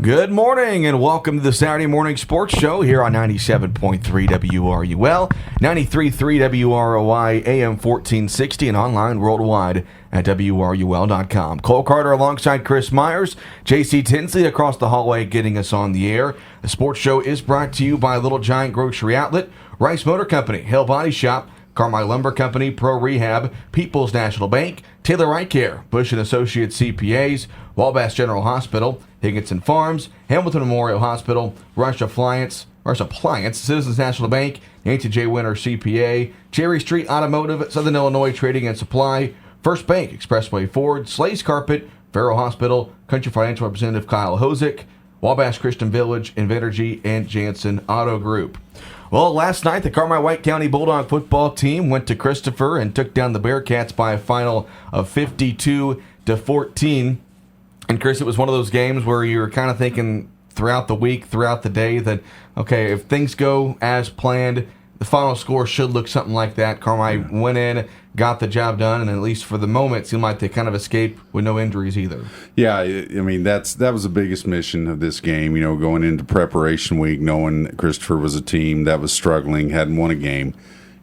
Good morning and welcome to the Saturday Morning Sports Show here on 97.3 WRUL, 93.3 WROI, AM 1460, and online worldwide at WRUL.com. Cole Carter alongside Chris Myers, JC Tinsley across the hallway getting us on the air. The sports show is brought to you by Little Giant Grocery Outlet, Rice Motor Company, Hill Body Shop, Carmi Lumber Company, Pro Rehab, People's National Bank, Taylor Eye Care, Bush & Associates CPAs, Wabash General Hospital, Higginson Farms, Hamilton Memorial Hospital, Rush Appliance, Citizens National Bank, Nancy J. Winter CPA, Cherry Street Automotive, Southern Illinois Trading and Supply, First Bank, Expressway Ford, Slays Carpet, Farrell Hospital, Country Financial Representative Kyle Hosick, Wabash Christian Village, Invenergy, and Jansen Auto Group. Well, last night, the Carmi-White County Bulldog football team went to Christopher and took down the Bearcats by a final of 52-14. And, Chris, it was one of those games where you were kind of thinking throughout the week, throughout the day, that, okay, if things go as planned, the final score should look something like that. Carmi went in, got the job done, and at least for the moment, it seemed like they kind of escaped with no injuries either. Yeah, I mean, that was the biggest mission of this game, going into preparation week, knowing Christopher was a team that was struggling, hadn't won a game.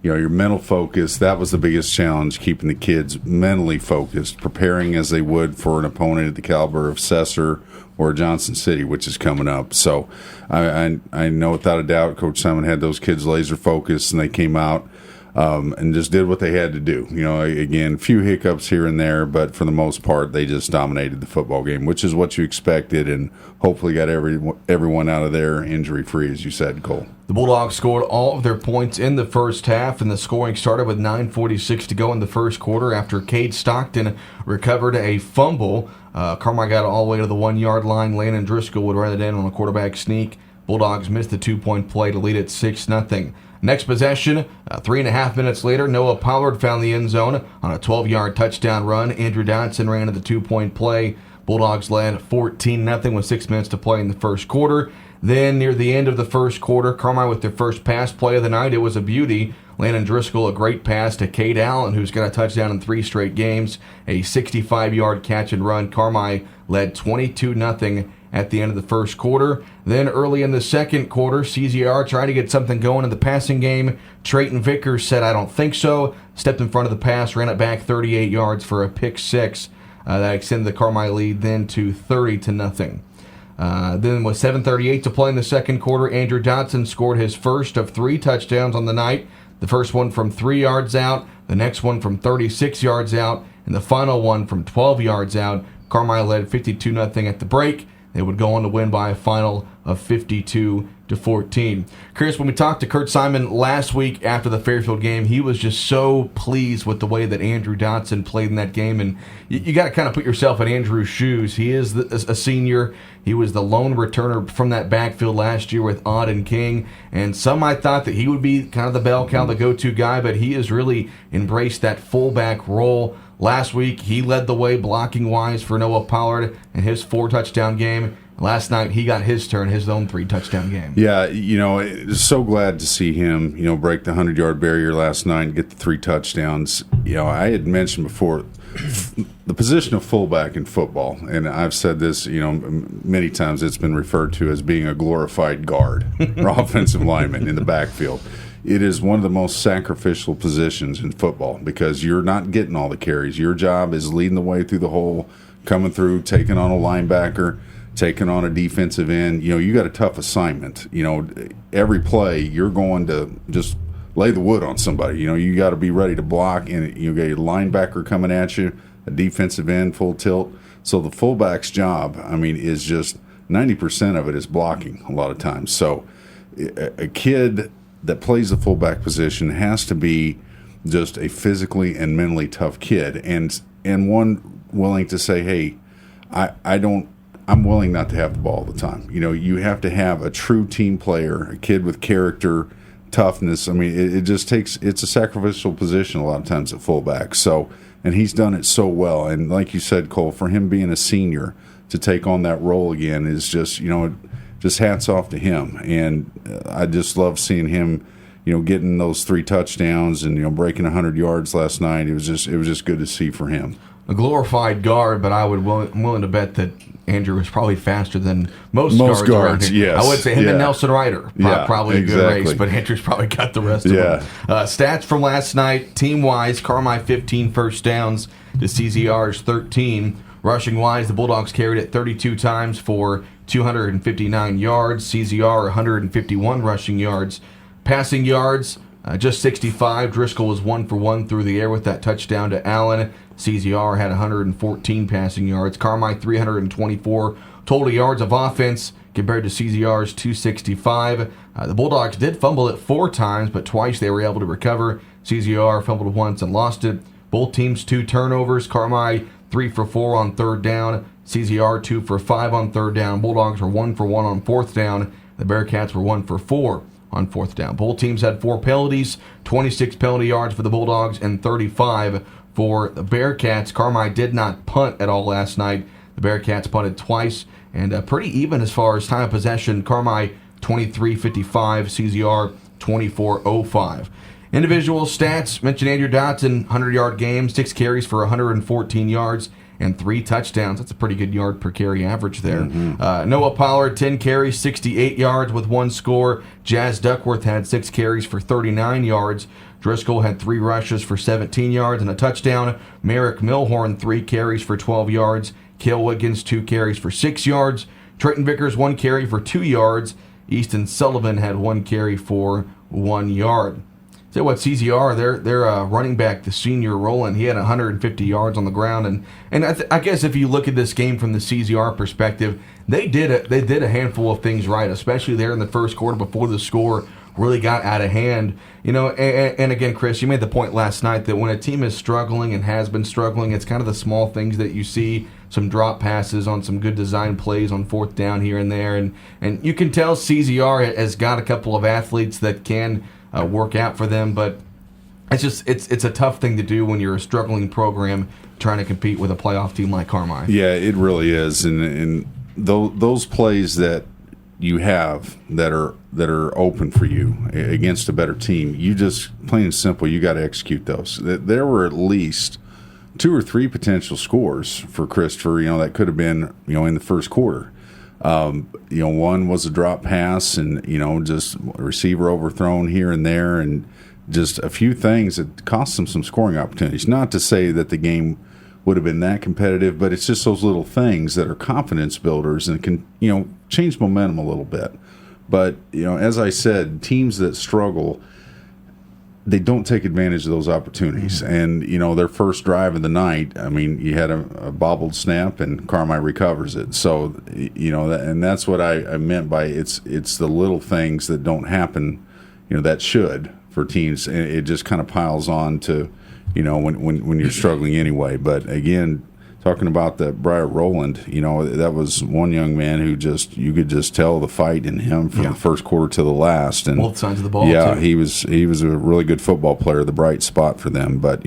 Your mental focus, that was the biggest challenge, keeping the kids mentally focused, preparing as they would for an opponent at the caliber of Cesar or Johnson City, which is coming up. So I know without a doubt Coach Simon had those kids laser focused, and they came out and just did what they had to do. Again, a few hiccups here and there, but for the most part, they just dominated the football game, which is what you expected, and hopefully got everyone out of there injury-free, as you said, Cole. The Bulldogs scored all of their points in the first half, and the scoring started with 9:46 to go in the first quarter after Cade Stockton recovered a fumble. Carmi got all the way to the 1-yard line. Landon Driscoll would run it in on a quarterback sneak. Bulldogs missed the 2-point play to lead at 6-0. Next possession, 3.5 minutes later, Noah Pollard found the end zone on a 12-yard touchdown run. Andrew Dodson ran to the 2-point play. Bulldogs led 14-0 with 6 minutes to play in the first quarter. Then, near the end of the first quarter, Carmi with their first pass play of the night. It was a beauty. Landon Driscoll, a great pass to Cade Allen, who's got a touchdown in 3 straight games. A 65-yard catch and run. Carmi led 22-0 at the end of the first quarter. Then early in the second quarter, CZR tried to get something going in the passing game. Trayton Vickers said, "I don't think so." Stepped in front of the pass, ran it back 38 yards for a pick six. That extended the Carmi lead then to 30-0. Then with 7:38 to play in the second quarter, Andrew Dodson scored his first of 3 touchdowns on the night. The first one from 3 yards out, the next one from 36 yards out, and the final one from 12 yards out. Carmi led 52-0 at the break. They would go on to win by a final of 52-14. Chris, when we talked to Kurt Simon last week after the Fairfield game, he was just so pleased with the way that Andrew Dodson played in that game. And you got to kind of put yourself in Andrew's shoes. He is a senior. He was the lone returner from that backfield last year with Odd and King. And some might thought that he would be kind of the bell cow, the go-to guy, but he has really embraced that fullback role. Last week, he led the way blocking-wise for Noah Pollard in his 4-touchdown game. Last night, he got his turn, his own 3-touchdown game. Yeah, so glad to see him, break the 100-yard barrier last night and get the 3 touchdowns. I had mentioned before the position of fullback in football, and I've said this, many times it's been referred to as being a glorified guard or offensive lineman in the backfield. It is one of the most sacrificial positions in football because you're not getting all the carries. Your job is leading the way through the hole, coming through, taking on a linebacker, taking on a defensive end. You got a tough assignment. Every play you're going to just lay the wood on somebody. You got to be ready to block, and you got a linebacker coming at you, a defensive end, full tilt. So the fullback's job, is just 90% of it is blocking a lot of times. So a kid that plays the fullback position has to be just a physically and mentally tough kid, and one willing to say, "Hey, I'm willing not to have the ball all the time." You have to have a true team player, a kid with character, toughness. It just takes. It's a sacrificial position a lot of times at fullback. So, and he's done it so well. And like you said, Cole, for him being a senior to take on that role again is just just hats off to him. And I just love seeing him, getting those 3 touchdowns and breaking 100 yards last night. It was just good to see for him. a glorified guard, but I'm willing to bet that Andrew is probably faster than most guards around here. Yes. I would say him and Nelson Ryder, probably a good race, but Andrew's probably got the rest of them. Stats from last night, team-wise, Carmi 15 first downs to CZR's 13. Rushing-wise, the Bulldogs carried it 32 times for 259 yards. CZR 151 rushing yards. Passing yards, just 65. Driscoll was 1 for 1 through the air with that touchdown to Allen. CZR had 114 passing yards. Carmi 324 total yards of offense compared to CZR's 265. The Bulldogs did fumble it 4 times, but twice they were able to recover. CZR fumbled once and lost it. Both teams 2 turnovers. Carmi 3 for 4 on third down. CZR 2 for 5 on third down. Bulldogs were 1 for 1 on fourth down. The Bearcats were 1 for 4 on fourth down. Both teams had 4 penalties, 26 penalty yards for the Bulldogs and 35 for the Bearcats. Carmi did not punt at all last night. The Bearcats punted twice, and pretty even as far as time of possession. Carmi 23-55, CZR 24-05. Individual stats, mentioned Andrew Dotson, 100-yard game, 6 carries for 114 yards and 3 touchdowns. That's a pretty good yard per carry average there. Noah Pollard, 10 carries, 68 yards with 1 score. Jazz Duckworth had 6 carries for 39 yards. Driscoll had 3 rushes for 17 yards and a touchdown. Merrick Milhorn, 3 carries for 12 yards. Cale Wiggins, 2 carries for 6 yards. Trenton Vickers, 1 carry for 2 yards. Easton Sullivan had 1 carry for 1 yard. So what, CZR, their running back, the senior Roland, he had 150 yards on the ground, and I guess if you look at this game from the CZR perspective, they did a handful of things right, especially there in the first quarter before the score really got out of hand. You know, and again, Chris, you made the point last night that when a team is struggling and has been struggling, it's kind of the small things that you see, some drop passes on some good design plays on fourth down here and there, and you can tell CZR has got a couple of athletes that can work out for them, but it's a tough thing to do when you're a struggling program trying to compete with a playoff team like Carmi. Yeah, it really is, and those plays that you have that are open for you against a better team, you just plain and simple, you got to execute those. There were at least 2 or 3 potential scores for Christopher, that could have been, in the first quarter. One was a drop pass and, just a receiver overthrown here and there, and just a few things that cost them some scoring opportunities. Not to say that the game would have been that competitive, but it's just those little things that are confidence builders and can, change momentum a little bit. But, as I said, teams that struggle, they don't take advantage of those opportunities. And, their first drive of the night, you had a bobbled snap and Carmi recovers it. So, and that's what I meant by it's the little things that don't happen, that should for teams. And it just kind of piles on to, when you're struggling anyway. But again, talking about the Briar Rowland, that was one young man who you could just tell the fight in him from the first quarter to the last, and both sides of the ball. Yeah, too. he was a really good football player, the bright spot for them. But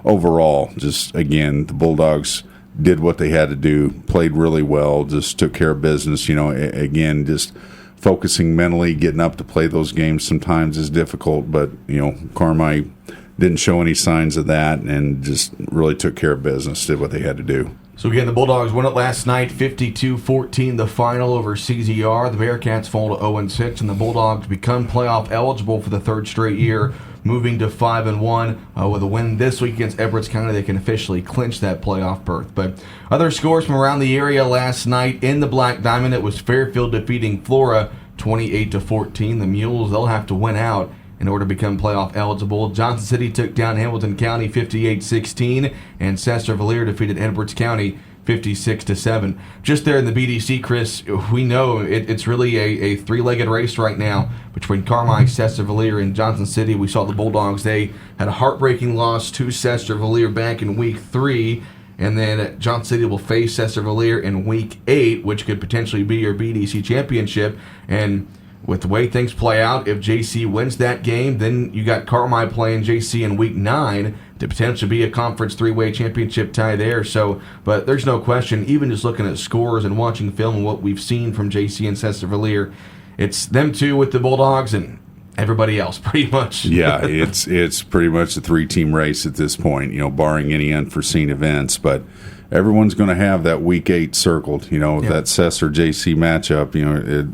overall, just again, the Bulldogs did what they had to do, played really well, just took care of business. Again, just focusing mentally, getting up to play those games sometimes is difficult, but Carmi didn't show any signs of that and just really took care of business, did what they had to do. So again, the Bulldogs won it last night, 52-14, the final over CZR. The Bearcats fall to 0-6, and the Bulldogs become playoff eligible for the 3rd straight year, moving to 5-1. With a win this week against Edwards County, they can officially clinch that playoff berth. But other scores from around the area last night in the Black Diamond, it was Fairfield defeating Flora 28-14. The Mules, they'll have to win out in order to become playoff eligible. Johnson City took down Hamilton County 58-16, and Sester-Valier defeated Edwards County 56-7. Just there in the BDC, Chris, we know it's really a 3-legged race right now between Carmi, Sester-Valier, and Johnson City. We saw the Bulldogs. They had a heartbreaking loss to Sester-Valier back in Week 3, and then Johnson City will face Sester-Valier in Week 8, which could potentially be your BDC championship. And with the way things play out, if JC wins that game, then you got Carmi playing JC in Week 9 to potentially be a conference 3-way championship tie there. So, but there's no question, even just looking at scores and watching film and what we've seen from JC and Sester-Valier, it's them two with the Bulldogs, and everybody else, pretty much. Yeah, it's pretty much a 3-team race at this point, barring any unforeseen events. But everyone's going to have that Week 8 circled. That SES or JC matchup,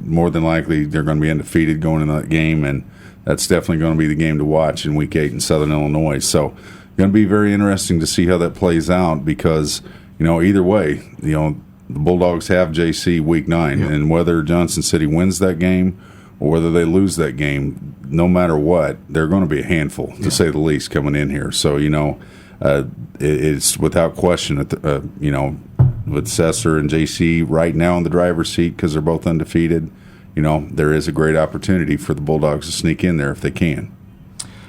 more than likely they're going to be undefeated going into that game, and that's definitely going to be the game to watch in Week 8 in Southern Illinois. So going to be very interesting to see how that plays out because, either way, the Bulldogs have JC Week 9, and whether Johnson City wins that game or whether they lose that game, no matter what, they're going to be a handful, to say the least, coming in here. So, it's without question, with Sesser and JC right now in the driver's seat because they're both undefeated, there is a great opportunity for the Bulldogs to sneak in there if they can.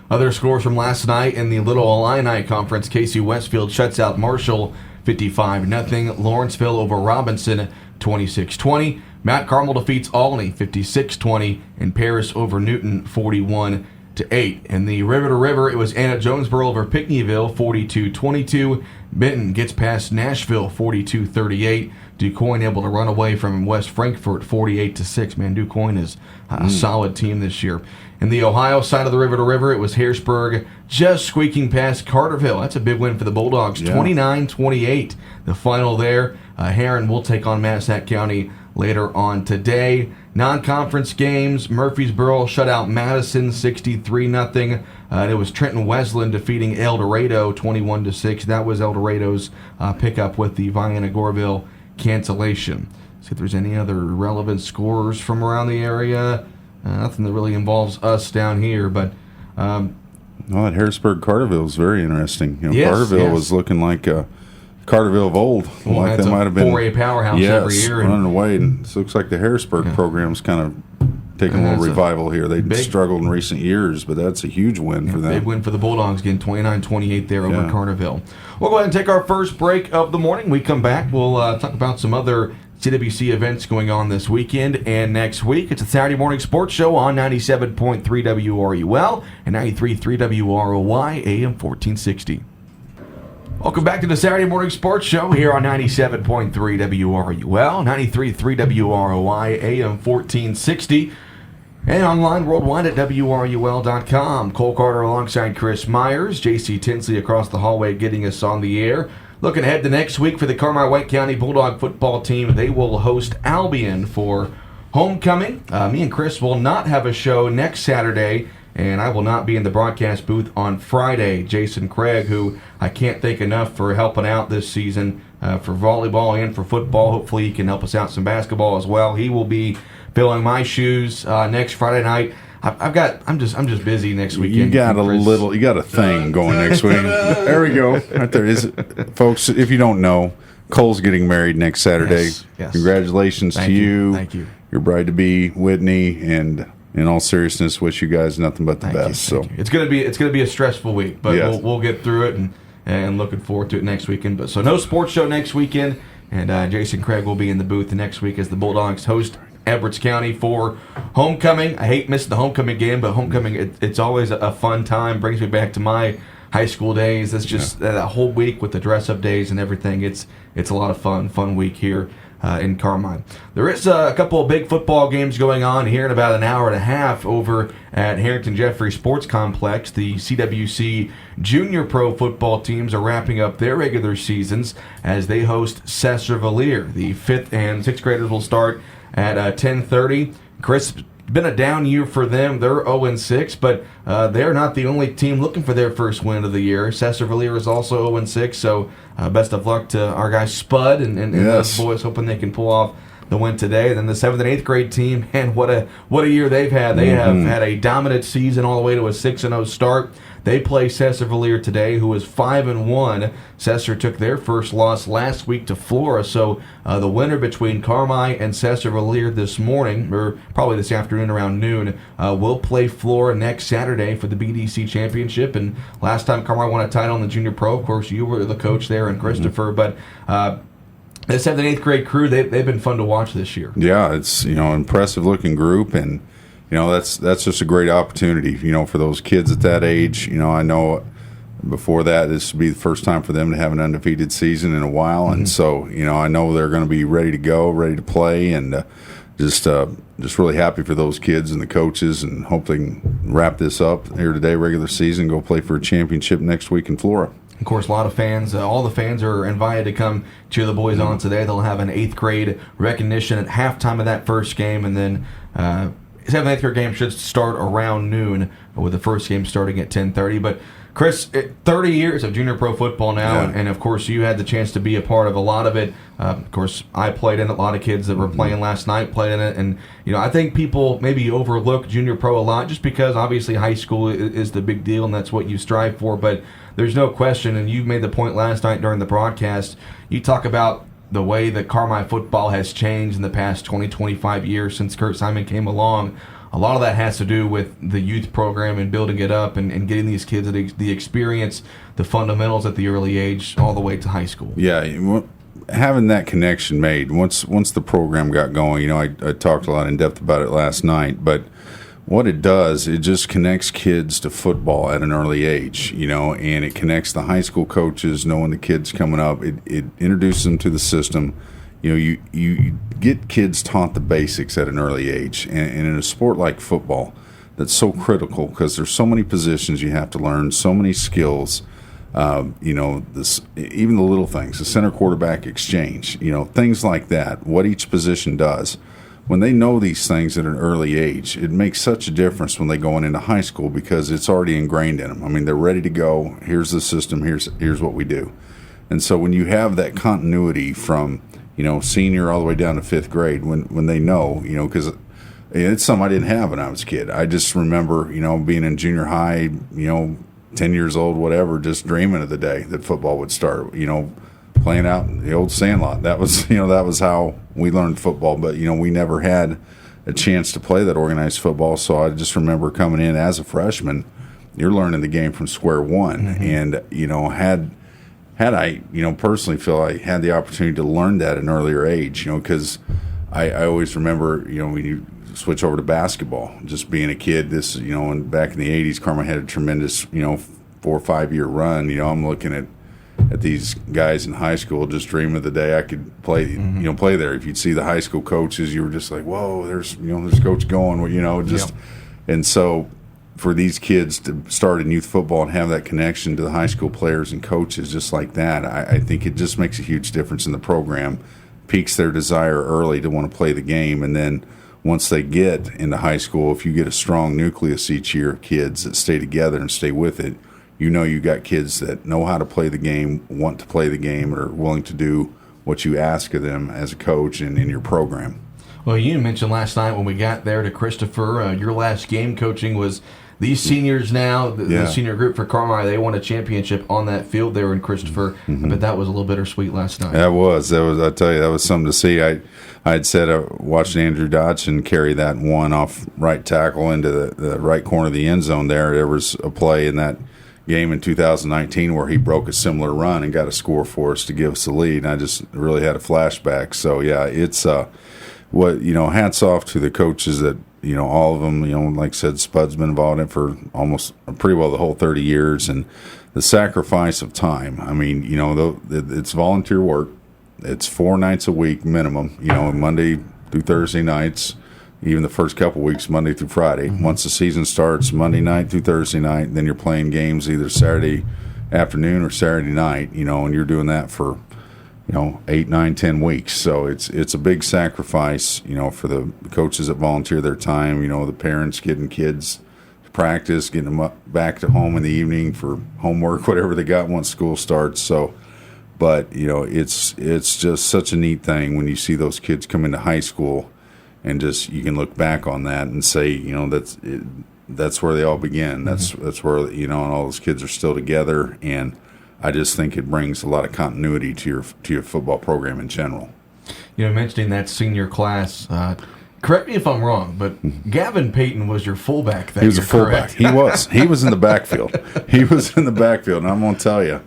Other scores from last night in the Little Illini Conference, KC Westfield shuts out Marshall 55-0. Lawrenceville over Robinson 26-20. Mount Carmel defeats Albany 56-20. And Paris over Newton 41-8. In the River to River, it was Anna Jonesboro over Pinckneyville 42-22. Benton gets past Nashville 42-38. DuQuoin able to run away from West Frankfort 48-6. Man, DuQuoin is a solid team this year. In the Ohio side of the River to River, it was Harrisburg just squeaking past Carterville. That's a big win for the Bulldogs, 29-28. The final there. Heron will take on Massac County later on today. Non-conference games, Murfreesboro shut out Madison 63-0. It was Trenton Wesleyan defeating El Dorado 21-6. That was El Dorado's pickup with the Vienna-Goreville cancellation. See if there's any other relevant scores from around the area. Nothing that really involves us down here, but that Harrisburg-Carterville is very interesting. Carterville was looking like Carterville of old, like they might have been 4A powerhouse every year, running away. And it looks like the Harrisburg program's kind of taking a little revival here. They struggled in recent years, but that's a huge win for them. Big win for the Bulldogs, getting 29-28 there over Carterville. We'll go ahead and take our first break of the morning. We come back, we'll talk about some other CWC events going on this weekend and next week. It's a Saturday morning sports show on 97.3 WRUL and 93.3 WROY AM 1460. Welcome back to the Saturday morning sports show here on 97.3 WRUL, 93.3 WROY AM 1460, and online worldwide at WRUL.com. Cole Carter alongside Chris Myers, JC Tinsley across the hallway getting us on the air. Looking ahead to next week for the Carmi-White County Bulldog football team. They will host Albion for homecoming. Me and Chris will not have a show next Saturday, and I will not be in the broadcast booth on Friday. Jason Craig, who I can't thank enough for helping out this season for volleyball and for football. Hopefully he can help us out some basketball as well. He will be filling my shoes next Friday night. I'm just busy next weekend. You got a thing going next week. There we go. Right there is it. Folks, if you don't know, Cole's getting married next Saturday. Yes. Congratulations to you. Thank you. Your bride-to-be, Whitney, and in all seriousness, wish you guys nothing but the best. Thank you. It's gonna be a stressful week, but we'll get through it and looking forward to it next weekend. But so no sports show next weekend, and Jason Craig will be in the booth next week as the Bulldogs host Edwards County for homecoming. I hate missing the homecoming game, but homecoming it's always a fun time. Brings me back to my high school days. It's just that whole week with the dress-up days and everything. It's a lot of fun week here in Carmi. There is a couple of big football games going on here in about an hour and a half over at Harrington Jeffrey Sports Complex. The CWC Junior Pro football teams are wrapping up their regular seasons as they host Sesser-Valier. The 5th and 6th graders will start at 10:30. Chris, been a down year for them. They're 0-6, but they're not the only team looking for their first win of the year. Sesser-Valier is also 0-6, so best of luck to our guy Spud and those boys, hoping they can pull off the win today. Then the 7th and 8th grade team, man, what a year they've had. They have had a dominant season all the way to a 6-0 start. They play Sesser-Valier today, who is 5-1. Sesser took their first loss last week to Flora, so the winner between Carmi and Sesser-Valier this morning, or probably this afternoon around noon, will play Flora next Saturday for the BDC Championship. And last time Carmi won a title in the Junior Pro, of course, you were the coach there and Christopher, but the 7th and 8th grade crew, they've been fun to watch this year. Yeah, it's impressive looking group, and that's just a great opportunity for those kids at that age. I know Before that, this would be the first time for them to have an undefeated season in a while, and so I know they're going to be ready to go, ready to play, and just really happy for those kids and the coaches, and hope they can wrap this up here today, regular season, go play for a championship next week in Florida. Of course, a lot of fans, all the fans are invited to come cheer the boys on today. They'll have an 8th grade recognition at halftime of that first game, and then 7th and 8th grade game should start around noon, with the first game starting at 10:30. But Chris, 30 years of junior pro football now, and of course you had the chance to be a part of a lot of it. Of course, I played in it. A lot of kids that were playing last night played in it, and I think people maybe overlook junior pro a lot just because obviously high school is the big deal and that's what you strive for. But there's no question, and you made the point last night during the broadcast. You talk about the way that Carmi football has changed in the past 20, 25 years since Kurt Simon came along. A lot of that has to do with the youth program and building it up and getting these kids the experience, the fundamentals at the early age, all the way to high school. Yeah, having that connection made once the program got going. I talked a lot in depth about it last night, but what it does, it just connects kids to football at an early age, and it connects the high school coaches knowing the kids coming up. It introduces them to the system. You get kids taught the basics at an early age, and in a sport like football, that's so critical because there's so many positions you have to learn, so many skills. Even the little things, the center quarterback exchange, things like that. What each position does. When they know these things at an early age, it makes such a difference when they go into high school because it's already ingrained in them. I mean, they're ready to go. Here's the system. Here's what we do. And so when you have that continuity from senior all the way down to 5th grade, when they know, because it's something I didn't have when I was a kid. I just remember, being in junior high, 10 years old, whatever, just dreaming of the day that football would start, playing out in the old sandlot. That was, that was how we learned football. But, we never had a chance to play that organized football. So I just remember coming in as a freshman, you're learning the game from square one. Mm-hmm. And, had I, personally feel I had the opportunity to learn that at an earlier age, because I always remember, when you switch over to basketball, just being a kid, and back in the 80s, Carmi had a tremendous, 4 or 5 year run. I'm looking at these guys in high school, just dreaming of the day I could play, play there. If you'd see the high school coaches, you were just like, whoa, there's coach going, and so for these kids to start in youth football and have that connection to the high school players and coaches just like that, I think it just makes a huge difference in the program, piques their desire early to want to play the game. And then once they get into high school, if you get a strong nucleus each year of kids that stay together and stay with it, you got kids that know how to play the game, want to play the game, and are willing to do what you ask of them as a coach and in your program. Well, you mentioned last night when we got there to Christopher, your last game coaching was these seniors now, the senior group for Carmi, they won a championship on that field there in Christopher. Mm-hmm. But that was a little bittersweet last night. That was. I tell you, that was something to see. I had said I watched Andrew Dodson carry that one off right tackle into the right corner of the end zone there. There was a play in that game in 2019 where he broke a similar run and got a score for us to give us the lead. And I just really had a flashback. So, yeah, it's hats off to the coaches that, all of them, like I said, Spud's been involved in it for almost pretty well the whole 30 years. And the sacrifice of time, I mean, it's volunteer work. It's 4 nights a week minimum, Monday through Thursday nights, even the first couple weeks, Monday through Friday. Mm-hmm. Once the season starts, Monday night through Thursday night, then you're playing games either Saturday afternoon or Saturday night, and you're doing that for 8, 9, 10 weeks. So it's a big sacrifice, for the coaches that volunteer their time, the parents getting kids to practice, getting them back to home in the evening for homework, whatever they got once school starts. So, but, it's just such a neat thing when you see those kids come into high school and just, you can look back on that and say, that's where they all begin. That's where, and all those kids are still together. And I just think it brings a lot of continuity to your football program in general. Mentioning that senior class, correct me if I'm wrong, but Gavin Payton was your fullback that year. He was a fullback. He was in the backfield. He was in the backfield, and I'm going to tell you,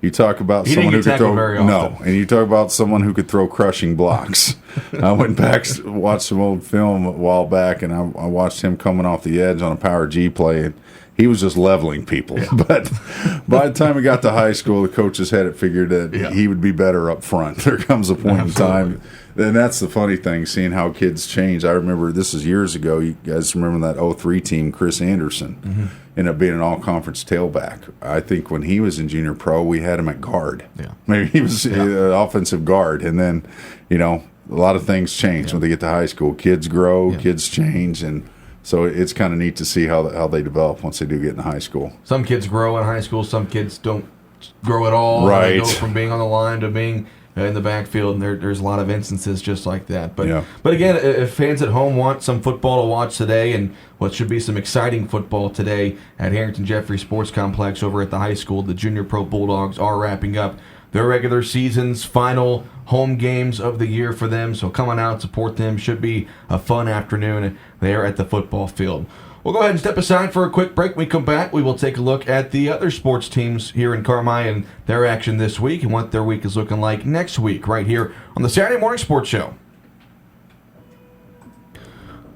You talk about He someone who didn't get could throw tackled very often. no, and you talk about someone who could throw crushing blocks. I went back, watched some old film a while back, and I watched him coming off the edge on a power G play, and he was just leveling people. Yeah. But by the time he got to high school, the coaches had it figured that he would be better up front. There comes a point in time. And that's the funny thing, seeing how kids change. I remember, this is years ago, you guys remember that 03 team, Chris Anderson, ended up being an all-conference tailback. I think when he was in junior pro, we had him at guard. Yeah. Maybe he was offensive guard. And then, a lot of things change when they get to high school. Kids grow, kids change, and so it's kind of neat to see how they develop once they do get in high school. Some kids grow in high school. Some kids don't grow at all. Right. They go from being on the line to being in the backfield, and there's a lot of instances just like that. But again, if fans at home want some football to watch today, and what should be some exciting football today at Harrington Jeffrey Sports Complex over at the high school, the Junior Pro Bulldogs are wrapping up their regular season's final home games of the year for them. So come on out, support them. Should be a fun afternoon there at the football field. We'll go ahead and step aside for a quick break. When we come back, we will take a look at the other sports teams here in Carmi and their action this week and what their week is looking like next week right here on the Saturday Morning Sports Show.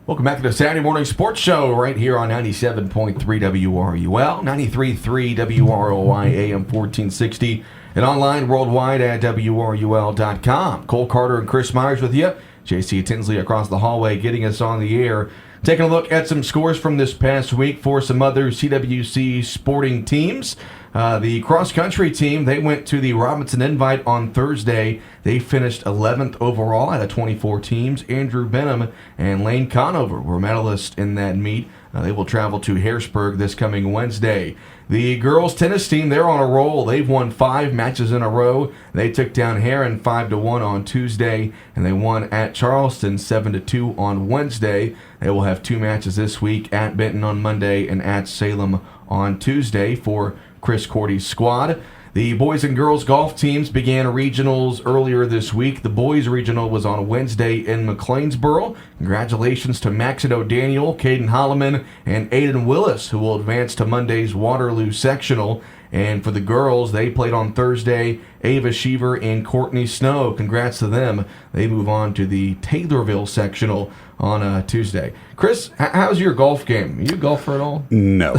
Welcome back to the Saturday Morning Sports Show right here on 97.3 WRUL, 93.3 WROY, AM 1460, and online worldwide at WRUL.com. Cole Carter and Chris Myers with you. JC Tinsley across the hallway getting us on the air. Taking a look at some scores from this past week for some other CWC sporting teams. The cross-country team, they went to the Robinson Invite on Thursday. They finished 11th overall out of 24 teams. Andrew Benham and Lane Conover were medalists in that meet. They will travel to Harrisburg this coming Wednesday. The girls tennis team, they're on a roll. They've won 5 matches in a row. They took down Heron 5-1 on Tuesday, and they won at Charleston 7-2 on Wednesday. They will have 2 matches this week, at Benton on Monday and at Salem on Tuesday for Chris Cordy's squad. The boys and girls golf teams began regionals earlier this week. The boys regional was on Wednesday in McLeansboro. Congratulations to Maxon O'Daniel, Caden Holloman, and Aiden Willis, who will advance to Monday's Waterloo sectional. And for the girls, they played on Thursday. Ava Sheaver and Courtney Snow. Congrats to them. They move on to the Taylorville sectional on Tuesday. Chris, how's your golf game? Are you a golfer at all? No,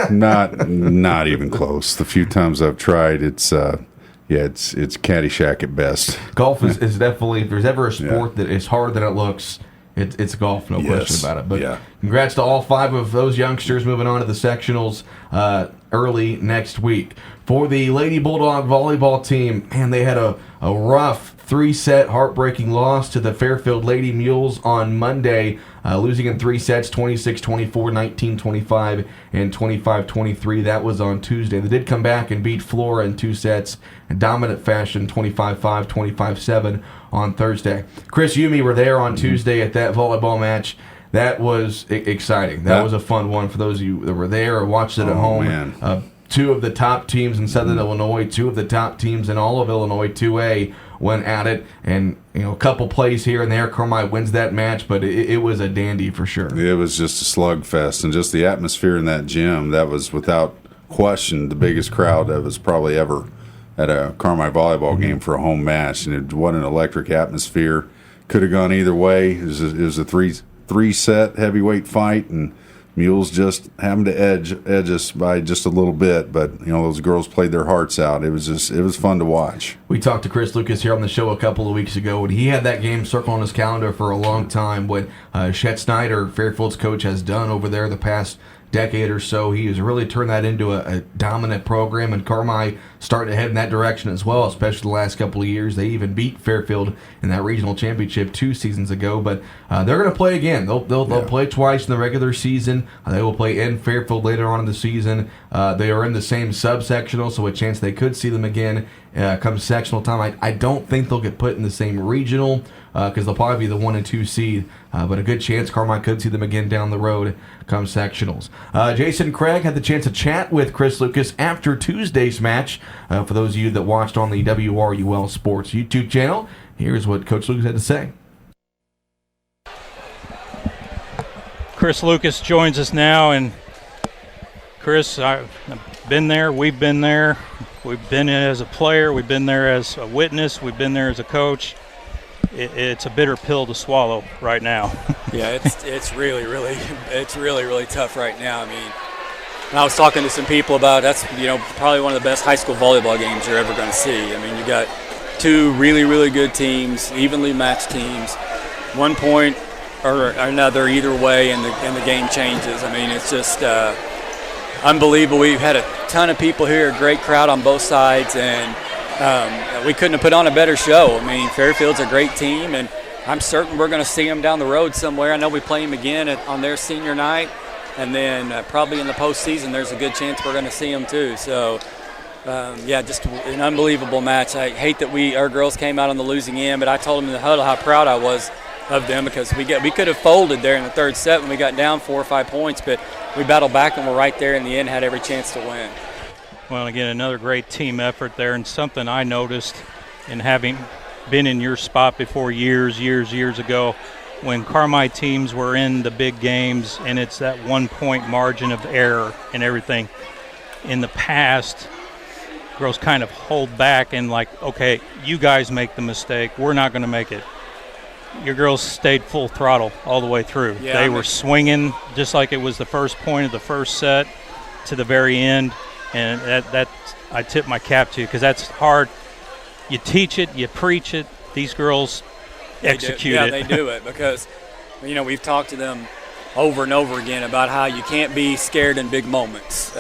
not even close. The few times I've tried, it's Caddyshack at best. Golf is definitely, if there's ever a sport that is harder than it looks, it's golf, no question about it. But congrats to all 5 of those youngsters moving on to the sectionals early next week. For the Lady Bulldog volleyball team, man, they had a rough 3-set heartbreaking loss to the Fairfield Lady Mules on Monday, losing in 3 sets, 26-24, 19-25, and 25-23. That was on Tuesday. They did come back and beat Flora in 2 sets in dominant fashion, 25-5, 25-7 on Thursday. Chris, you and me were there on Tuesday at that volleyball match. That was exciting. That was a fun one for those of you that were there or watched it at home. Man. 2 of the top teams in Southern Illinois, 2 of the top teams in all of Illinois 2A went at it, and a couple plays here and there. Carmi wins that match, but it was a dandy for sure. It was just a slugfest, and just the atmosphere in that gym, that was without question the biggest crowd that was probably ever at a Carmi volleyball game for a home match, and what an electric atmosphere. Could have gone either way. It was a three-set heavyweight fight, and Mules just having to edge us by just a little bit, but those girls played their hearts out. It was fun to watch. We talked to Chris Lucas here on the show a couple of weeks ago, and he had that game circled on his calendar for a long time. What Chet Snyder, Fairfield's coach, has done over there the past decade or so, he has really turned that into a dominant program, and Carmi starting to head in that direction as well, especially the last couple of years. They even beat Fairfield in that regional championship 2 seasons ago, but they're going to play again. They'll play twice in the regular season. They will play in Fairfield later on in the season. They are in the same subsectional, so a chance they could see them again come sectional time. I don't think they'll get put in the same regional because they'll probably be the 1 and 2 seed, but a good chance Carmi could see them again down the road come sectionals. Jason Craig had the chance to chat with Chris Lucas after Tuesday's match. For those of you that watched on the WRUL Sports YouTube channel, here's what Coach Lucas had to say. Chris Lucas joins us now, and Chris, I've been there, we've been there. We've been in as a player. We've been there as a witness. We've been there as a coach. It's a bitter pill to swallow right now. Yeah, it's really tough right now. I mean, I was talking to some people about that's probably one of the best high school volleyball games you're ever going to see. I mean, you got two really good teams, evenly matched teams. 1 point or another either way, and the game changes. I mean, it's just unbelievable. We've had a ton of people here, a great crowd on both sides, and we couldn't have put on a better show. I mean, Fairfield's a great team, and I'm certain we're going to see them down the road somewhere. I know we play them again on their senior night, and then probably in the postseason there's a good chance we're going to see them too. So, just an unbelievable match. I hate that our girls came out on the losing end, but I told them in the huddle how proud I was of them because we could have folded there in the third set when we got down 4 or 5 points, but we battled back and were right there in the end, had every chance to win. Well, again, another great team effort there, and something I noticed in having been in your spot before years ago when Carmi teams were in the big games and it's that 1 point margin of error and everything. In the past, girls kind of hold back and like, okay, you guys make the mistake. We're not going to make it. Your girls stayed full throttle all the way through. Yeah, they were swinging just like it was the first point of the first set to the very end. And that I tip my cap to because that's hard. You teach it, you preach it. These girls execute it. Yeah, they do it because, we've talked to them over and over again about how you can't be scared in big moments.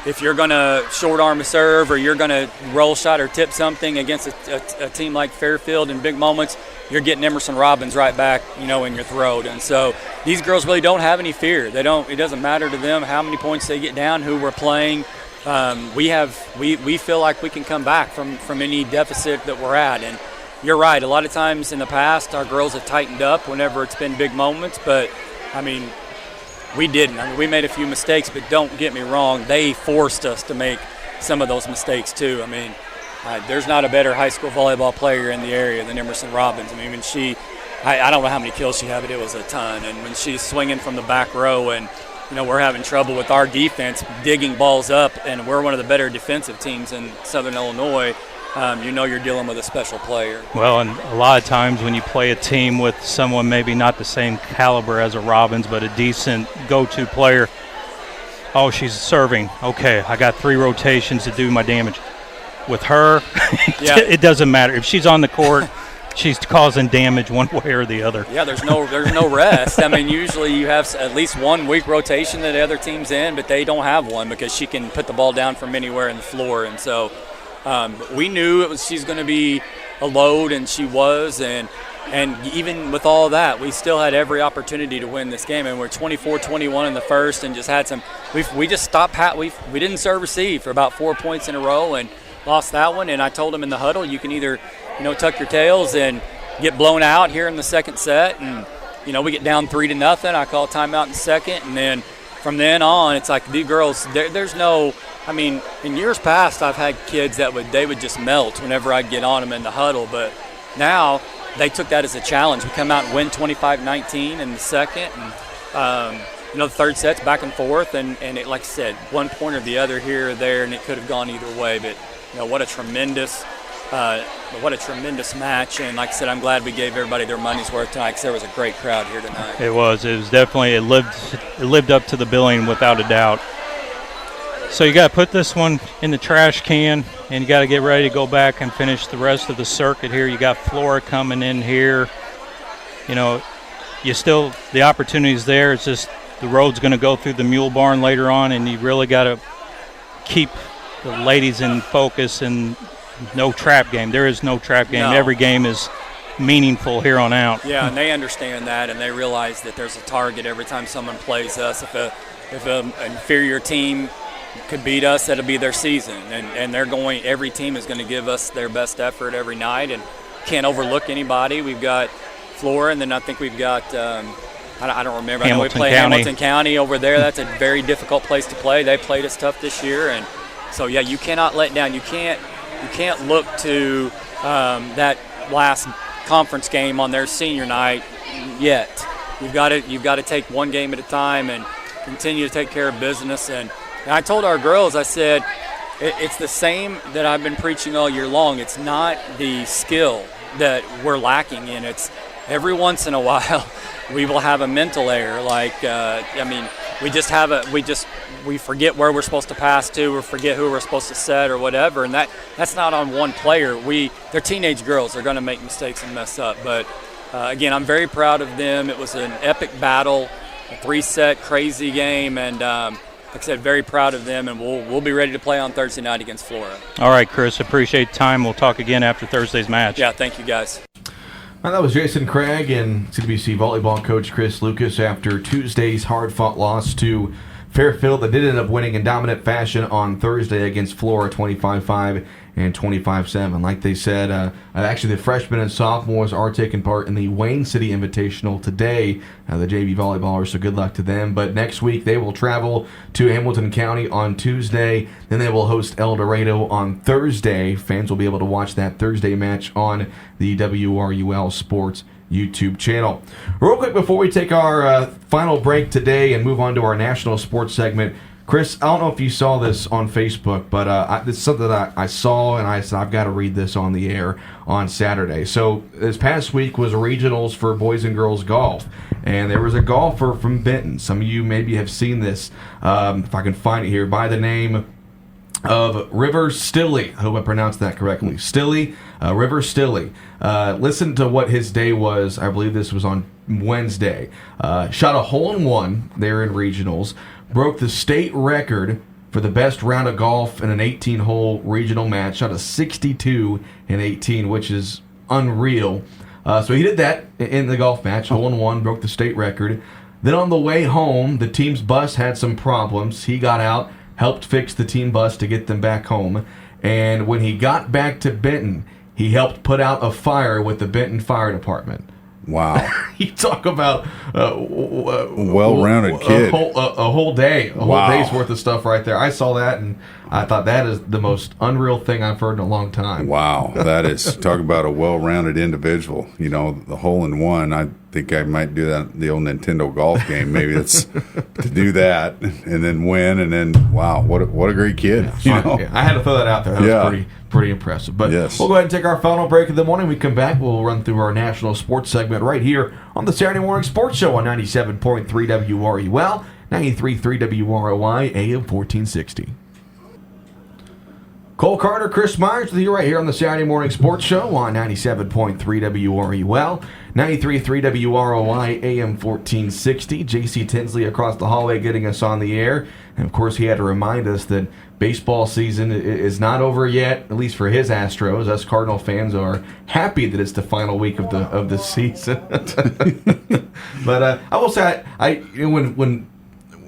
If you're going to short arm a serve or you're going to roll shot or tip something against a team like Fairfield in big moments, you're getting Emerson Robbins right back, in your throat. And so these girls really don't have any fear. It doesn't matter to them how many points they get down, who we're playing. We feel like we can come back from any deficit that we're at. And you're right. A lot of times in the past, our girls have tightened up whenever it's been big moments. But, I mean, we didn't. I mean, we made a few mistakes, but don't get me wrong. They forced us to make some of those mistakes, too. I mean, there's not a better high school volleyball player in the area than Emerson Robbins. I mean, when I don't know how many kills she had, but it was a ton. And when she's swinging from the back row and, we're having trouble with our defense digging balls up, and we're one of the better defensive teams in Southern Illinois, you're dealing with a special player. Well, and a lot of times when you play a team with someone maybe not the same caliber as a Robbins, but a decent go-to player, oh, she's serving. Okay, I got 3 rotations to do my damage. With her, it doesn't matter. If she's on the court, she's causing damage one way or the other. Yeah, there's no rest. I mean, usually you have at least 1 week rotation that the other team's in, but they don't have one because she can put the ball down from anywhere in the floor. And so we knew she's going to be a load, and she was. And even with all that, we still had every opportunity to win this game. And we're 24-21 in the first, and just had some. We just stopped. We didn't serve receive for about 4 points in a row, and lost that one. And I told them in the huddle, you can either tuck your tails and get blown out here in the second set, and we get down 3-0. I call timeout in second, and then from then on, it's like the girls. There's no. I mean, in years past, I've had kids that would just melt whenever I'd get on them in the huddle, but now they took that as a challenge. We come out and win 25-19 in the second, and the third set's back and forth, and it, like I said, 1 point or the other here or there, and it could have gone either way. But what a tremendous match, and like I said, I'm glad we gave everybody their money's worth tonight because there was a great crowd here tonight. It was definitely it lived up to the billing without a doubt. So you got to put this one in the trash can, and you got to get ready to go back and finish the rest of the circuit here. You got Flora coming in here. The opportunity's there. It's just the road's going to go through the Mule Barn later on, and you really got to keep the ladies in focus and no trap game. There is no trap game. No. Every game is meaningful here on out. Yeah, and they understand that, and they realize that there's a target every time someone plays us. If an inferior team could beat us, that'll be their season. And every team is going to give us their best effort every night, and can't overlook anybody. We've got Flora, and then I think we've got I don't remember. I know we play Hamilton County over there. That's a very difficult place to play. They played us tough this year, and so yeah, you cannot let down. You can't look to that last conference game on their senior night yet. You've got to take one game at a time and continue to take care of business. And I told our girls, I said, it's the same that I've been preaching all year long. It's not the skill that we're lacking in. It's every once in a while we will have a mental error. We forget where we're supposed to pass to, or forget who we're supposed to set, or whatever. And that's not on one player. They're teenage girls. They're going to make mistakes and mess up. But again, I'm very proud of them. It was an epic battle, a 3-set crazy game, and like I said, very proud of them. And we'll be ready to play on Thursday night against Florida. All right, Chris. Appreciate the time. We'll talk again after Thursday's match. Yeah, thank you, guys. And that was Jason Craig and CWC volleyball coach Chris Lucas after Tuesday's hard-fought loss to Fairfield that did end up winning in dominant fashion on Thursday against Florida, 25-5 and 25-7. Like they said, actually the freshmen and sophomores are taking part in the Wayne City Invitational today, the JV volleyballers, so good luck to them. But next week they will travel to Hamilton County on Tuesday. Then they will host El Dorado on Thursday. Fans will be able to watch that Thursday match on the WRUL Sports YouTube channel. Real quick before we take our final break today and move on to our national sports segment, Chris, I don't know if you saw this on Facebook, but it's something that I saw, and I said I've got to read this on the air on Saturday. So this past week was regionals for boys and girls golf, and there was a golfer from Benton. Some of you maybe have seen this, if I can find it here, by the name of River Stilley. I hope I pronounced that correctly. River Stilley. Listen to what his day was. I believe this was on Wednesday. Shot a hole-in-one there in regionals. Broke the state record for the best round of golf in an 18-hole regional match. Shot a 62 in 18, which is unreal. So he did that in the golf match. Hole-in-one, broke the state record. Then on the way home, the team's bus had some problems. He got out, helped fix the team bus to get them back home. And when he got back to Benton, he helped put out a fire with the Benton Fire Department. Wow. You talk about well-rounded kid. A whole day's worth of stuff right there. I saw that, and I thought that is the most unreal thing I've heard in a long time. Wow. That is, talk about a well-rounded individual. You know, the hole-in-one, I think I might do that the old Nintendo golf game. Maybe it's to do that and then win, and then, wow, what a great kid. Yeah, I had to throw that out there. That was pretty impressive. But yes. We'll go ahead and take our final break of the morning. When we come back, we'll run through our national sports segment right here on the Saturday Morning Sports Show on 97.3 WRUL, 93.3 WROI, AM 1460. Cole Carter, Chris Myers with you right here on the Saturday Morning Sports Show on 97.3 WRUL, 93.3 WROI, AM 1460. J.C. Tinsley across the hallway getting us on the air. And, of course, he had to remind us that baseball season is not over yet, at least for his Astros. Us Cardinal fans are happy that it's the final week of the season. But I will say, when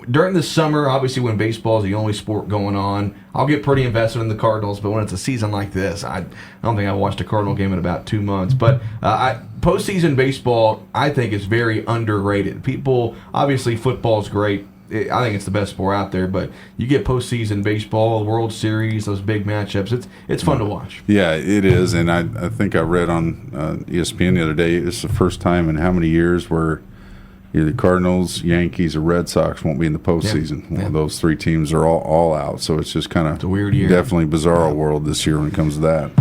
during the summer, obviously when baseball is the only sport going on, I'll get pretty invested in the Cardinals. But when it's a season like this, I don't think I've watched a Cardinal game in about 2 months. But postseason baseball, I think, is very underrated. People, obviously football is great. I think it's the best sport out there, but you get postseason baseball, the World Series, those big matchups. It's fun to watch. Yeah, it is, and I think I read on ESPN the other day, it's the first time in how many years where either Cardinals, Yankees, or Red Sox won't be in the postseason. Yeah. Well, those three teams are all out, so it's just kind of a weird year. Definitely bizarro world this year when it comes to that.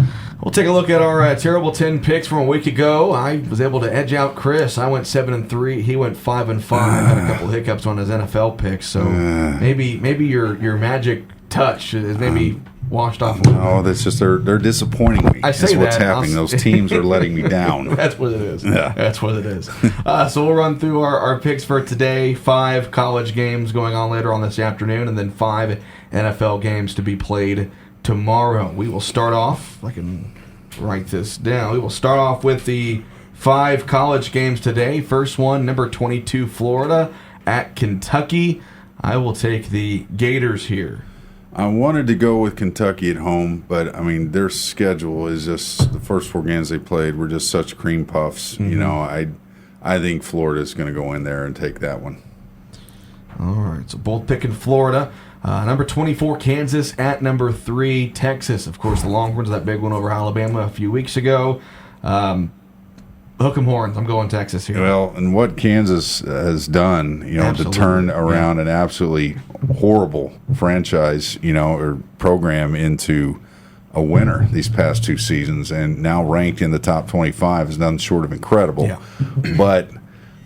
We'll take a look at our terrible 10 picks from a week ago. I was able to edge out Chris. I went 7-3. He went 5-5. Had a couple of hiccups on his NFL picks, so maybe your magic touch is maybe washed off a little. No, that's just they're disappointing me. I say that's what's that, happening. Those teams are letting me down. That's what it is. Yeah. That's what it is. So we'll run through our picks for today. 5 college games going on later on this afternoon, and then 5 NFL games to be played tomorrow. We will start off, if I can write this down, we will start off with the 5 college games today. First one, number 22, Florida at Kentucky. I will take the Gators here. I wanted to go with Kentucky at home, but, I mean, their schedule is just, the first 4 games they played were just such cream puffs. Mm-hmm. You know, I think Florida's going to go in there and take that one. All right, so both picking Florida. Number 24, Kansas at number 3, Texas. Of course, the Longhorns, that big one over Alabama a few weeks ago. Hook 'em horns. I'm going Texas here. Well, and what Kansas has done, you know, Absolutely. to turn around an absolutely horrible franchise, or program into a winner these past 2 seasons, and now ranked in the top 25 is nothing short of incredible. Yeah. But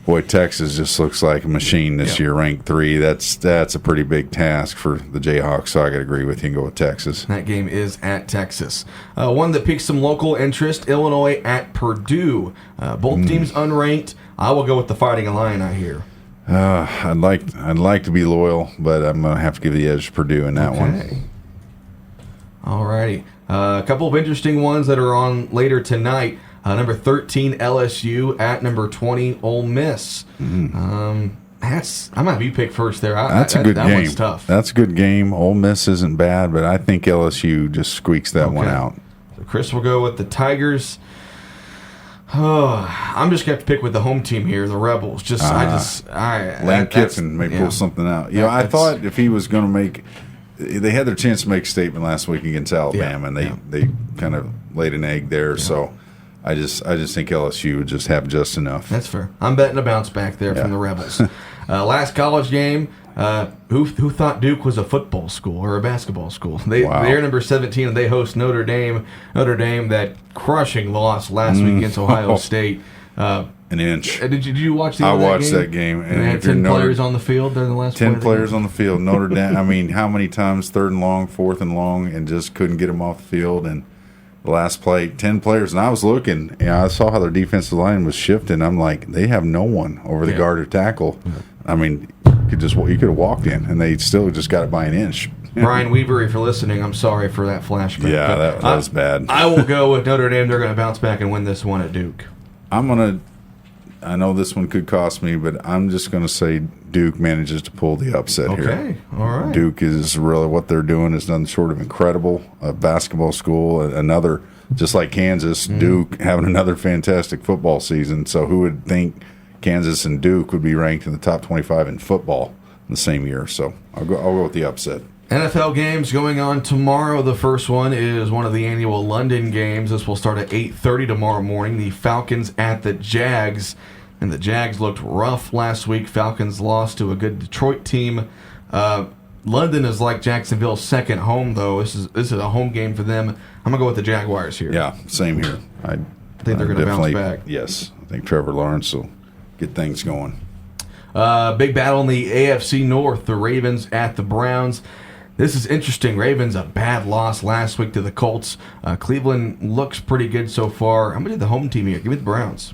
boy, Texas just looks like a machine this year, ranked 3. That's a pretty big task for the Jayhawks, so I got to agree with you and go with Texas. That game is at Texas. One that piques some local interest, Illinois at Purdue. Both teams unranked. I will go with the Fighting Illini here. I'd like to be loyal, but I'm going to have to give the edge to Purdue in that one. All righty. A couple of interesting ones that are on later tonight. Number 13, LSU at number 20, Ole Miss. I might have you pick first there. That's a good game. That one's tough. That's a good game. Ole Miss isn't bad, but I think LSU just squeaks that one out. So Chris will go with the Tigers. I'm just going to have to pick with the home team here, the Rebels. Lane Kiffin may pull something out. I thought if he was going to make – they had their chance to make a statement last week against Alabama, and they kind of laid an egg there. Yeah. So I just think LSU would just have just enough. That's fair. I'm betting a bounce back there from the Rebels. Last college game, who thought Duke was a football school or a basketball school? They're number 17, and they host Notre Dame. Notre Dame, that crushing loss last week against Ohio State. An inch. Did you watch I watched that game. And they had 10 players on the field during the last 10 players on the field. Notre Dame, I mean, how many times 3rd and long, 4th and long, and just couldn't get them off the field. And the last play, 10 players. And I was looking, I saw how their defensive line was shifting. I'm like, they have no one over the guard or tackle. I mean, you could have walked in, and they still just got it by an inch. Brian Weaver, if you're listening, I'm sorry for that flashback. Yeah, that was bad. I will go with Notre Dame. They're going to bounce back and win this one at Duke. I know this one could cost me, but I'm just going to say Duke manages to pull the upset here. Okay, all right. Duke is really, what they're doing is nothing short of incredible. A basketball school, another, just like Kansas, Duke having another fantastic football season. So who would think Kansas and Duke would be ranked in the top 25 in football in the same year? So I'll go with the upset. NFL games going on tomorrow. The first one is one of the annual London games. This will start at 8:30 tomorrow morning. The Falcons at the Jags. And the Jags looked rough last week. Falcons lost to a good Detroit team. London is like Jacksonville's second home, though. This is a home game for them. I'm going to go with the Jaguars here. Yeah, same here. I think they're going to bounce back. Yes, I think Trevor Lawrence will get things going. Big battle in the AFC North. The Ravens at the Browns. This is interesting. Ravens, a bad loss last week to the Colts. Cleveland looks pretty good so far. I'm going to do the home team here. Give me the Browns.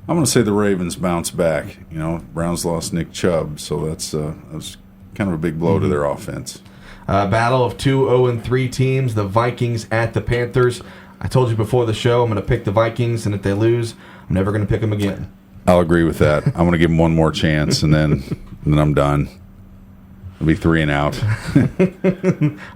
I'm going to say the Ravens bounce back. Browns lost Nick Chubb, so that's kind of a big blow to their offense. Battle of 2 0-3 teams. The Vikings at the Panthers. I told you before the show I'm going to pick the Vikings, and if they lose, I'm never going to pick them again. I'll agree with that. I'm going to give them one more chance, and then I'm done. It'll be 3 and out.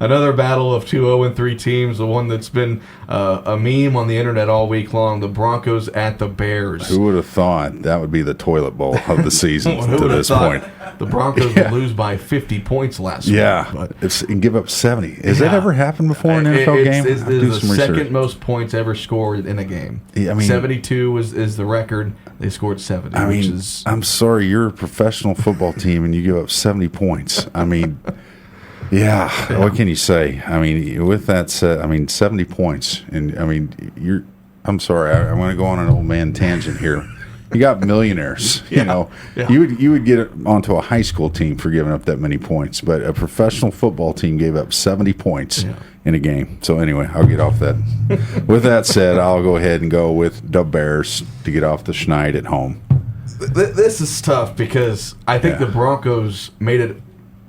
Another battle of 2 0-3 teams, the one that's been a meme on the internet all week long, the Broncos at the Bears. Who would have thought that would be the toilet bowl of the season to this point? The Broncos would lose by 50 points last week. Yeah, and give up 70. Has that ever happened before in an NFL game? It's the second most points ever scored in a game. I mean, 72 is the record. They scored 70. I'm sorry, you're a professional football team and you give up 70 points. I mean, yeah, what can you say? I mean, with that said, 70 points. And, I'm sorry, I want to go on an old man tangent here. You got millionaires, you know. Yeah. You would get onto a high school team for giving up that many points, but a professional football team gave up 70 points in a game. So anyway, I'll get off that. With that said, I'll go ahead and go with the Bears to get off the schneid at home. This is tough because I think the Broncos made it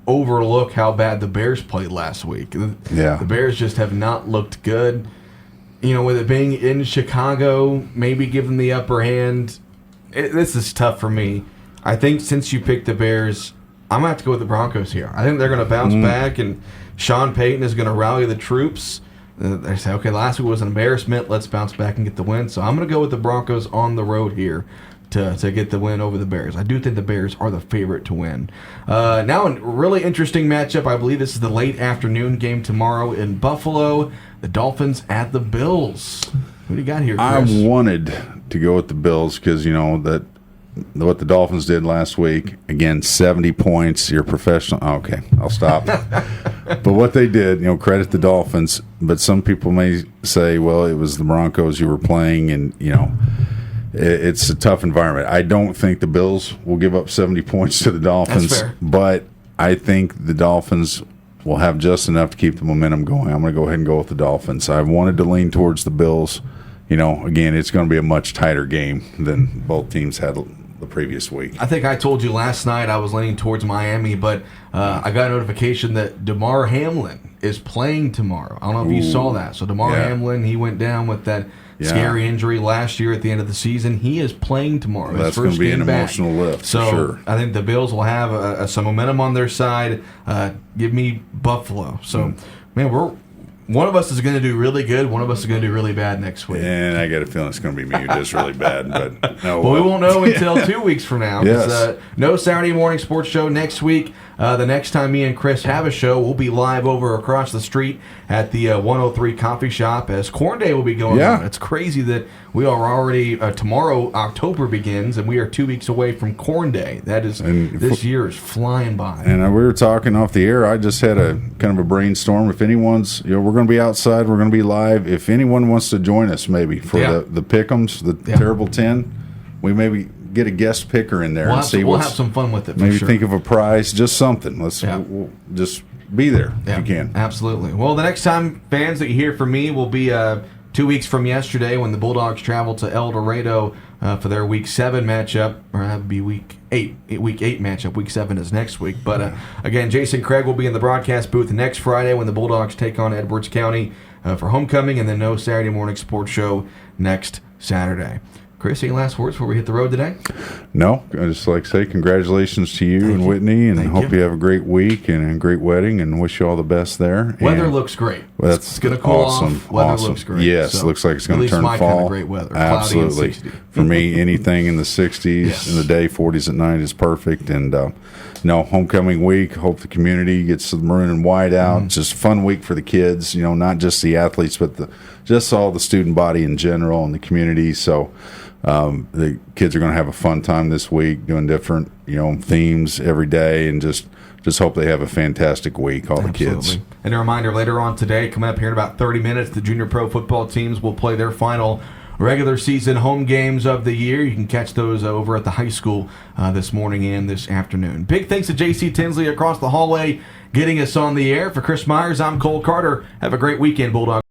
overlook how bad the Bears played last week. The Bears just have not looked good. With it being in Chicago, maybe give them the upper hand. This is tough for me. I think since you picked the Bears, I'm going to have to go with the Broncos here. I think they're going to bounce back, and Sean Payton is going to rally the troops. They say, okay, last week was an embarrassment. Let's bounce back and get the win. So I'm going to go with the Broncos on the road here to get the win over the Bears. I do think the Bears are the favorite to win. Now, a really interesting matchup. I believe this is the late afternoon game tomorrow in Buffalo. The Dolphins at the Bills. What do you got here, Chris? I wanted to go with the Bills because, that what the Dolphins did last week. Again, 70 points. You're professional. Okay, I'll stop. But what they did, credit the Dolphins. But some people may say, well, it was the Broncos you were playing, and it's a tough environment. I don't think the Bills will give up 70 points to the Dolphins. That's fair. But I think the Dolphins will have just enough to keep the momentum going. I'm going to go ahead and go with the Dolphins. I wanted to lean towards the Bills. Again, it's going to be a much tighter game than both teams had the previous week. I think I told you last night I was leaning towards Miami, but I got a notification that DeMar Hamlin is playing tomorrow. I don't know if you saw that. So DeMar Hamlin, he went down with that scary injury last year at the end of the season. He is playing tomorrow. Well, that's going to be an emotional lift, so for sure. I think the Bills will have some momentum on their side. Give me Buffalo. So, man, one of us is going to do really good. One of us is going to do really bad next week. And I got a feeling it's going to be me who does really bad. But no, well, we won't know until 2 weeks from now. Yes. No Saturday morning sports show next week. The next time me and Chris have a show, we'll be live over across the street at the 103 Coffee Shop as Corn Day will be going on. It's crazy that we are already, tomorrow, October begins, and we are 2 weeks away from Corn Day. This year is flying by. And we were talking off the air. I just had a kind of a brainstorm. If anyone's, we're going to be outside, we're going to be live. If anyone wants to join us maybe for the Pick'ems, the Terrible 10, we maybe get a guest picker in there and see we'll have some fun with it. Maybe think of a prize, just something. We'll just be there if you can. Absolutely. Well, the next time, fans, that you hear from me will be 2 weeks from yesterday when the Bulldogs travel to El Dorado for their Week 7 matchup, or that would be Week 8 matchup. Week 7 is next week. But again, Jason Craig will be in the broadcast booth next Friday when the Bulldogs take on Edwards County for homecoming, and then no Saturday morning sports show next Saturday. Chris, any last words before we hit the road today? No, I just like to say congratulations to you and Whitney, and hope you have a great week and a great wedding, and wish you all the best there. Weather looks great. It's going to cool off. Weather awesome. looks great. Yes, so, looks like it's going to turn fall. fall. Kind of great weather. Absolutely. Cloudy and 60. For me, anything in the 60s in the day, 40s at night is perfect. And homecoming week. Hope the community gets the maroon and white out. It's just a fun week for the kids. Not just the athletes, but just all the student body in general and the community. So. The kids are going to have a fun time this week, doing different, themes every day, and just hope they have a fantastic week, all the kids. And a reminder, later on today, coming up here in about 30 minutes, the junior pro football teams will play their final regular season home games of the year. You can catch those over at the high school this morning and this afternoon. Big thanks to J.C. Tinsley across the hallway getting us on the air. For Chris Myers, I'm Cole Carter. Have a great weekend, Bulldogs.